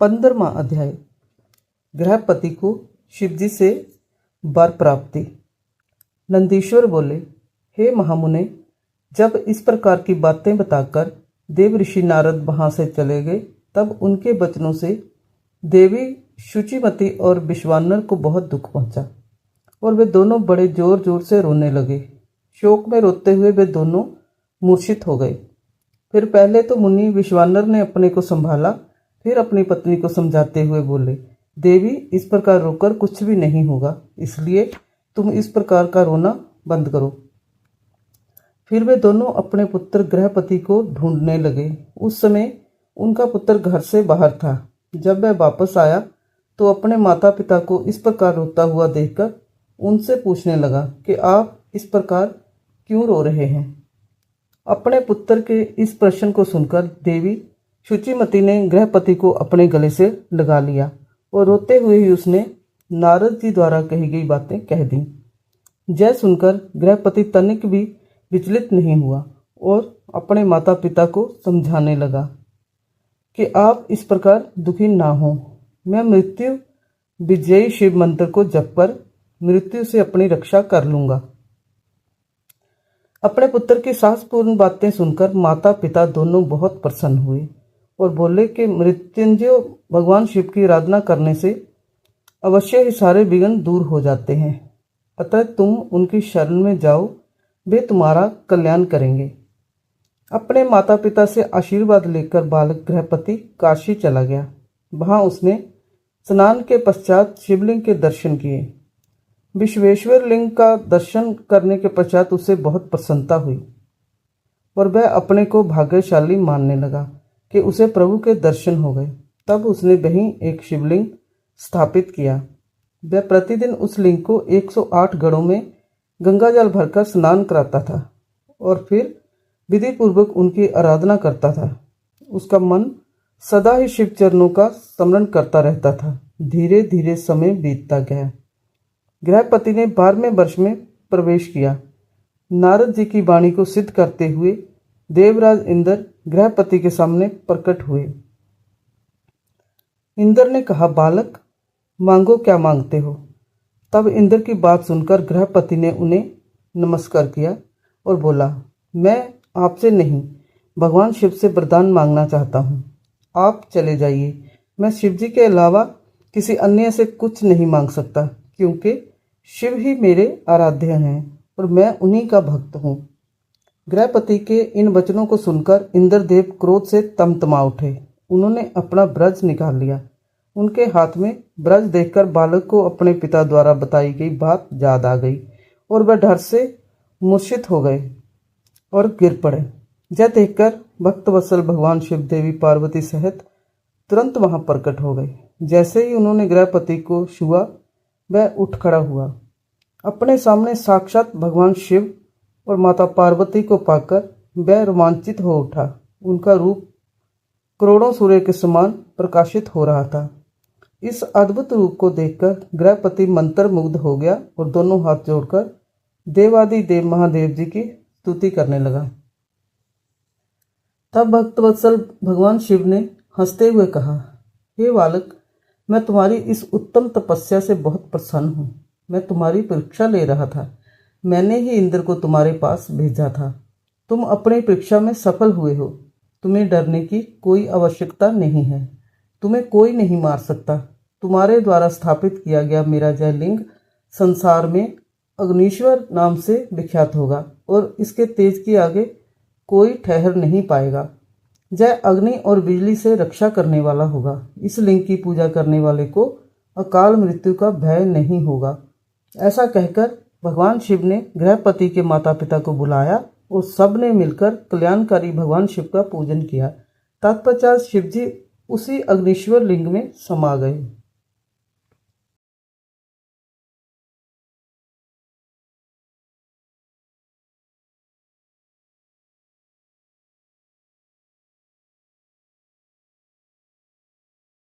15वां अध्याय। गृहपति को शिवजी से वर प्राप्ति। नंदीश्वर बोले, हे महामुने, जब इस प्रकार की बातें बताकर देव ऋषि नारद वहाँ से चले गए, तब उनके वचनों से देवी शुचिमती और विश्वानर को बहुत दुख पहुँचा और वे दोनों बड़े जोर जोर से रोने लगे। शोक में रोते हुए वे दोनों मूर्छित हो गए। फिर पहले तो मुनि विश्वानर ने अपने को संभाला, फिर अपनी पत्नी को समझाते हुए बोले, देवी, इस प्रकार रोकर कुछ भी नहीं होगा, इसलिए तुम इस प्रकार का रोना बंद करो। फिर वे दोनों अपने पुत्र गृहपति को ढूंढने लगे। उस समय उनका पुत्र घर से बाहर था। जब वह वापस आया तो अपने माता पिता को इस प्रकार रोता हुआ देखकर उनसे पूछने लगा कि आप इस प्रकार क्यों रो रहे हैं। अपने पुत्र के इस प्रश्न को सुनकर देवी शुचिमती ने गृहपति को अपने गले से लगा लिया और रोते हुए ही उसने नारद जी द्वारा कही गई बातें कह दी। जय सुनकर गृहपति तनिक भी विचलित नहीं हुआ और अपने माता पिता को समझाने लगा कि आप इस प्रकार दुखी ना हो। मैं मृत्यु विजयी शिव मंत्र को जपकर मृत्यु से अपनी रक्षा कर लूंगा। अपने पुत्र की साहसपूर्ण बातें सुनकर माता पिता दोनों बहुत प्रसन्न हुए और बोले कि मृत्युंजय भगवान शिव की आराधना करने से अवश्य ही सारे विघ्न दूर हो जाते हैं, अतः तुम उनकी शरण में जाओ, वे तुम्हारा कल्याण करेंगे। अपने माता पिता से आशीर्वाद लेकर बालक गृहपति काशी चला गया। वहां उसने स्नान के पश्चात शिवलिंग के दर्शन किए। विश्वेश्वर लिंग का दर्शन करने के पश्चात उसे बहुत प्रसन्नता हुई और वह अपने को भाग्यशाली मानने लगा कि उसे प्रभु के दर्शन हो गए। तब उसने वहीं एक शिवलिंग स्थापित किया। वह प्रतिदिन उस लिंग को 108 घड़ों में गंगाजल भरकर स्नान कराता था और फिर विधि पूर्वक उनकी आराधना करता था। उसका मन सदा ही शिव चरणों का स्मरण करता रहता था। धीरे धीरे समय बीतता गया। गृहपति ने 12वें वर्ष में प्रवेश किया। नारद जी की वाणी को सिद्ध करते हुए देवराज इंद्र गृहपति के सामने प्रकट हुए। इंद्र ने कहा, बालक, मांगो, क्या मांगते हो। तब इंद्र की बात सुनकर गृहपति ने उन्हें नमस्कार किया और बोला, मैं आपसे नहीं, भगवान शिव से वरदान मांगना चाहता हूँ। आप चले जाइए। मैं शिव जी के अलावा किसी अन्य से कुछ नहीं मांग सकता, क्योंकि शिव ही मेरे आराध्य हैं और मैं उन्हीं का भक्त हूँ। गृहपति के इन वचनों को सुनकर इंद्रदेव क्रोध से तमतमा उठे। उन्होंने अपना ब्रज निकाल लिया। उनके हाथ में ब्रज देखकर बालक को अपने पिता द्वारा बताई गई बात याद आ गई और वह डर से मूर्छित हो गए और गिर पड़े। यह देखकर भक्तवत्सल भगवान शिव देवी पार्वती सहित तुरंत वहां प्रकट हो गए। जैसे ही उन्होंने गृहपति को छुआ, वह उठ खड़ा हुआ। अपने सामने साक्षात भगवान शिव और माता पार्वती को पाकर वह रोमांचित हो उठा। उनका रूप करोड़ों सूर्य के समान प्रकाशित हो रहा था। इस अद्भुत रूप को देखकर गृहपति मंत्रमुग्ध हो गया और दोनों हाथ जोड़कर देवादि देव महादेव जी की स्तुति करने लगा। तब भक्तवत्सल भगवान शिव ने हंसते हुए कहा, हे बालक, मैं तुम्हारी इस उत्तम तपस्या से बहुत प्रसन्न हूँ। मैं तुम्हारी परीक्षा ले रहा था। मैंने ही इंद्र को तुम्हारे पास भेजा था। तुम अपनी परीक्षा में सफल हुए हो। तुम्हें डरने की कोई आवश्यकता नहीं है। तुम्हें कोई नहीं मार सकता। तुम्हारे द्वारा स्थापित किया गया मेरा जय लिंग संसार में अग्निश्वर नाम से विख्यात होगा और इसके तेज के आगे कोई ठहर नहीं पाएगा। जय अग्नि और बिजली से रक्षा करने वाला होगा। इस लिंग की पूजा करने वाले को अकाल मृत्यु का भय नहीं होगा। ऐसा कहकर भगवान शिव ने गृहपति के माता पिता को बुलाया और सब ने मिलकर कल्याणकारी भगवान शिव का पूजन किया। तत्पश्चात शिव जी उसी अग्निश्वर लिंग में समा गए।